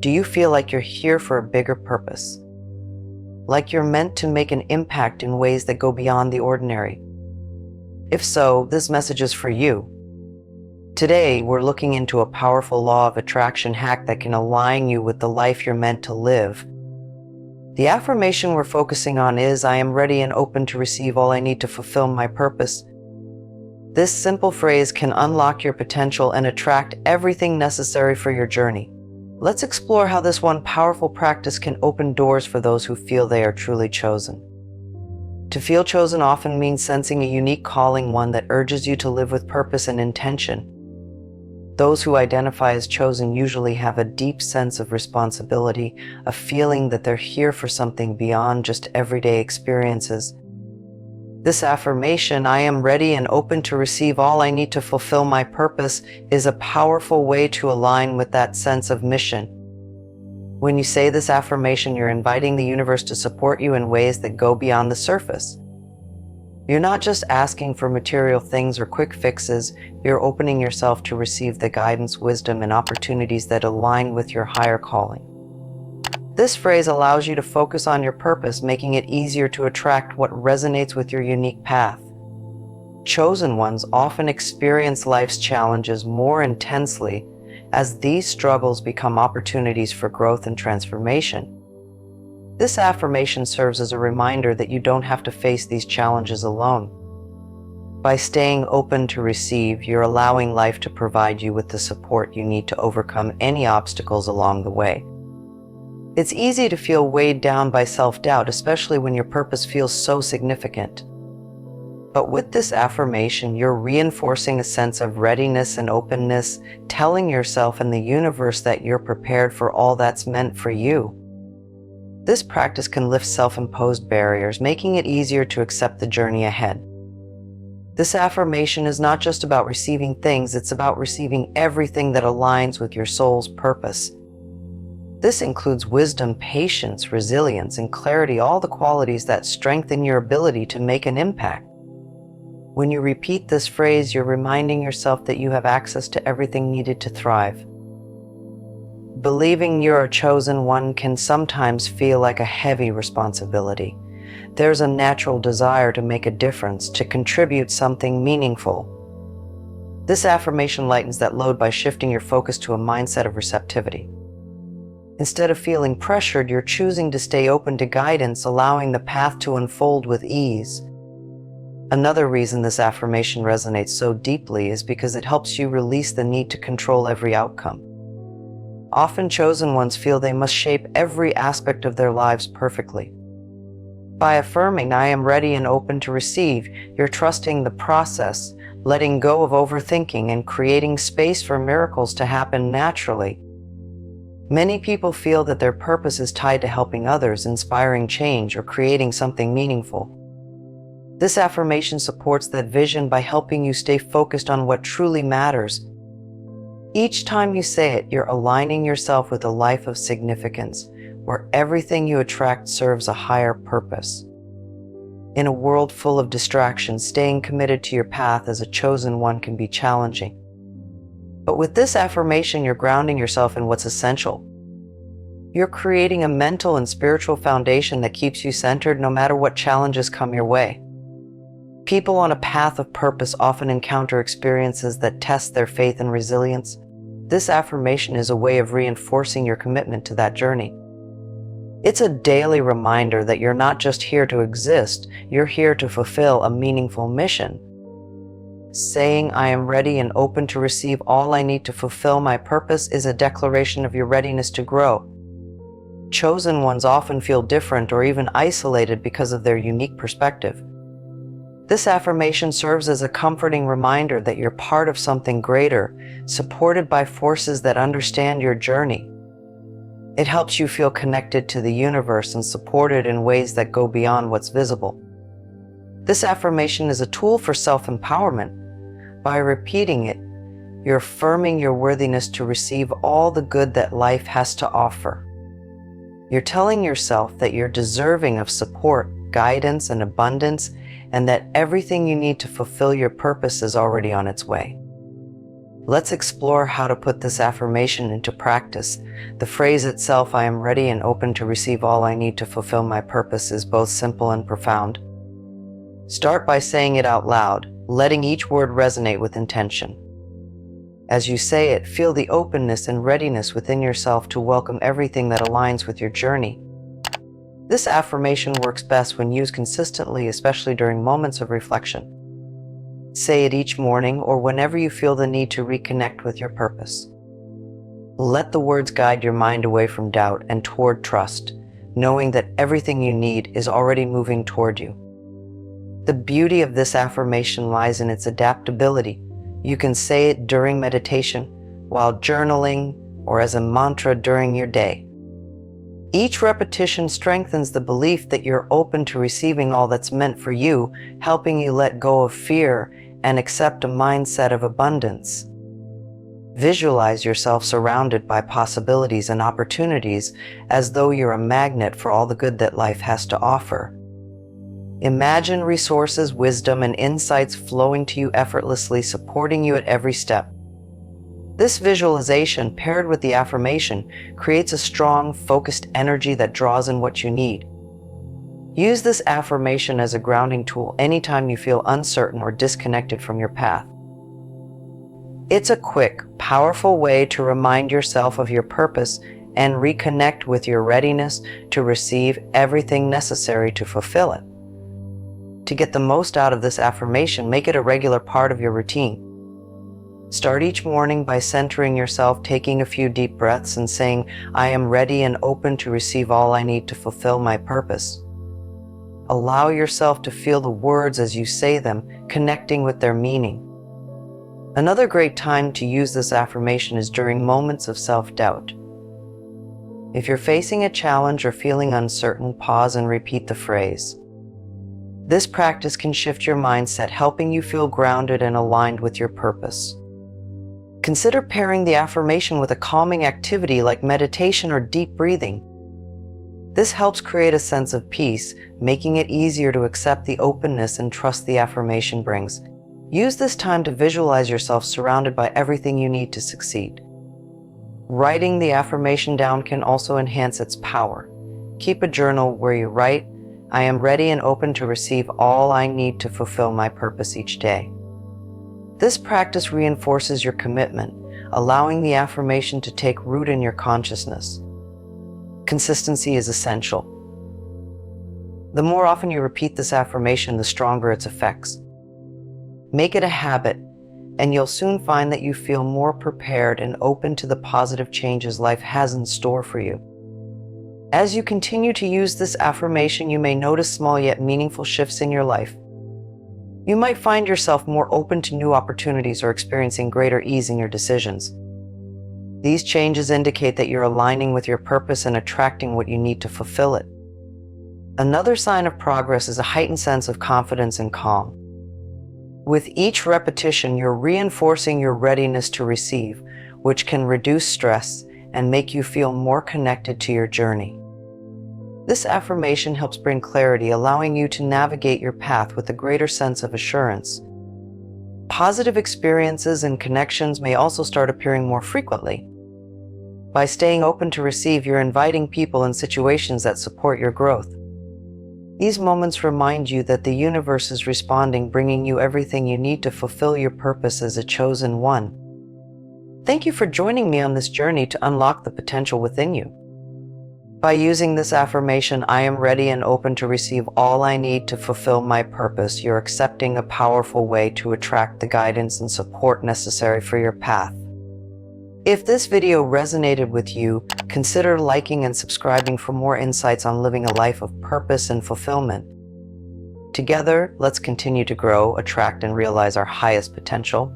Do you feel like you're here for a bigger purpose? Like you're meant to make an impact in ways that go beyond the ordinary? If so, this message is for you. Today, we're looking into a powerful law of attraction hack that can align you with the life you're meant to live. The affirmation we're focusing on is, I am ready and open to receive all I need to fulfill my purpose. This simple phrase can unlock your potential and attract everything necessary for your journey. Let's explore how this one powerful practice can open doors for those who feel they are truly chosen. To feel chosen often means sensing a unique calling, one that urges you to live with purpose and intention. Those who identify as chosen usually have a deep sense of responsibility, a feeling that they're here for something beyond just everyday experiences. This affirmation, I am ready and open to receive all I need to fulfill my purpose, is a powerful way to align with that sense of mission. When you say this affirmation, you're inviting the universe to support you in ways that go beyond the surface. You're not just asking for material things or quick fixes, you're opening yourself to receive the guidance, wisdom, and opportunities that align with your higher calling. This phrase allows you to focus on your purpose, making it easier to attract what resonates with your unique path. Chosen ones often experience life's challenges more intensely, as these struggles become opportunities for growth and transformation. This affirmation serves as a reminder that you don't have to face these challenges alone. By staying open to receive, you're allowing life to provide you with the support you need to overcome any obstacles along the way. It's easy to feel weighed down by self-doubt, especially when your purpose feels so significant. But with this affirmation, you're reinforcing a sense of readiness and openness, telling yourself and the universe that you're prepared for all that's meant for you. This practice can lift self-imposed barriers, making it easier to accept the journey ahead. This affirmation is not just about receiving things, it's about receiving everything that aligns with your soul's purpose. This includes wisdom, patience, resilience, and clarity, all the qualities that strengthen your ability to make an impact. When you repeat this phrase, you're reminding yourself that you have access to everything needed to thrive. Believing you're a chosen one can sometimes feel like a heavy responsibility. There's a natural desire to make a difference, to contribute something meaningful. This affirmation lightens that load by shifting your focus to a mindset of receptivity. Instead of feeling pressured, you're choosing to stay open to guidance, allowing the path to unfold with ease. Another reason this affirmation resonates so deeply is because it helps you release the need to control every outcome. Often chosen ones feel they must shape every aspect of their lives perfectly. By affirming, I am ready and open to receive, you're trusting the process, letting go of overthinking, and creating space for miracles to happen naturally. Many people feel that their purpose is tied to helping others, inspiring change, or creating something meaningful. This affirmation supports that vision by helping you stay focused on what truly matters. Each time you say it, you're aligning yourself with a life of significance, where everything you attract serves a higher purpose. In a world full of distractions, staying committed to your path as a chosen one can be challenging. But with this affirmation, you're grounding yourself in what's essential. You're creating a mental and spiritual foundation that keeps you centered no matter what challenges come your way. People on a path of purpose often encounter experiences that test their faith and resilience. This affirmation is a way of reinforcing your commitment to that journey. It's a daily reminder that you're not just here to exist, you're here to fulfill a meaningful mission. Saying, I am ready and open to receive all I need to fulfill my purpose, is a declaration of your readiness to grow. Chosen ones often feel different or even isolated because of their unique perspective. This affirmation serves as a comforting reminder that you're part of something greater, supported by forces that understand your journey. It helps you feel connected to the universe and supported in ways that go beyond what's visible. This affirmation is a tool for self-empowerment. By repeating it, you're affirming your worthiness to receive all the good that life has to offer. You're telling yourself that you're deserving of support, guidance, and abundance, and that everything you need to fulfill your purpose is already on its way. Let's explore how to put this affirmation into practice. The phrase itself, "I am ready and open to receive all I need to fulfill my purpose," is both simple and profound. Start by saying it out loud, letting each word resonate with intention. As you say it, feel the openness and readiness within yourself to welcome everything that aligns with your journey. This affirmation works best when used consistently, especially during moments of reflection. Say it each morning or whenever you feel the need to reconnect with your purpose. Let the words guide your mind away from doubt and toward trust, knowing that everything you need is already moving toward you. The beauty of this affirmation lies in its adaptability. You can say it during meditation, while journaling, or as a mantra during your day. Each repetition strengthens the belief that you're open to receiving all that's meant for you, helping you let go of fear and accept a mindset of abundance. Visualize yourself surrounded by possibilities and opportunities as though you're a magnet for all the good that life has to offer. Imagine resources, wisdom, and insights flowing to you effortlessly, supporting you at every step. This visualization, paired with the affirmation, creates a strong, focused energy that draws in what you need. Use this affirmation as a grounding tool anytime you feel uncertain or disconnected from your path. It's a quick, powerful way to remind yourself of your purpose and reconnect with your readiness to receive everything necessary to fulfill it. To get the most out of this affirmation, make it a regular part of your routine. Start each morning by centering yourself, taking a few deep breaths, and saying, "I am ready and open to receive all I need to fulfill my purpose." Allow yourself to feel the words as you say them, connecting with their meaning. Another great time to use this affirmation is during moments of self-doubt. If you're facing a challenge or feeling uncertain, pause and repeat the phrase. This practice can shift your mindset, helping you feel grounded and aligned with your purpose. Consider pairing the affirmation with a calming activity like meditation or deep breathing. This helps create a sense of peace, making it easier to accept the openness and trust the affirmation brings. Use this time to visualize yourself surrounded by everything you need to succeed. Writing the affirmation down can also enhance its power. Keep a journal where you write, "I am ready and open to receive all I need to fulfill my purpose" each day. This practice reinforces your commitment, allowing the affirmation to take root in your consciousness. Consistency is essential. The more often you repeat this affirmation, the stronger its effects. Make it a habit, and you'll soon find that you feel more prepared and open to the positive changes life has in store for you. As you continue to use this affirmation, you may notice small yet meaningful shifts in your life. You might find yourself more open to new opportunities or experiencing greater ease in your decisions. These changes indicate that you're aligning with your purpose and attracting what you need to fulfill it. Another sign of progress is a heightened sense of confidence and calm. With each repetition, you're reinforcing your readiness to receive, which can reduce stress and make you feel more connected to your journey. This affirmation helps bring clarity, allowing you to navigate your path with a greater sense of assurance. Positive experiences and connections may also start appearing more frequently. By staying open to receive, you're inviting people and situations that support your growth. These moments remind you that the universe is responding, bringing you everything you need to fulfill your purpose as a chosen one. Thank you for joining me on this journey to unlock the potential within you. By using this affirmation, "I am ready and open to receive all I need to fulfill my purpose," you're accepting a powerful way to attract the guidance and support necessary for your path. If this video resonated with you, consider liking and subscribing for more insights on living a life of purpose and fulfillment. Together, let's continue to grow, attract, and realize our highest potential.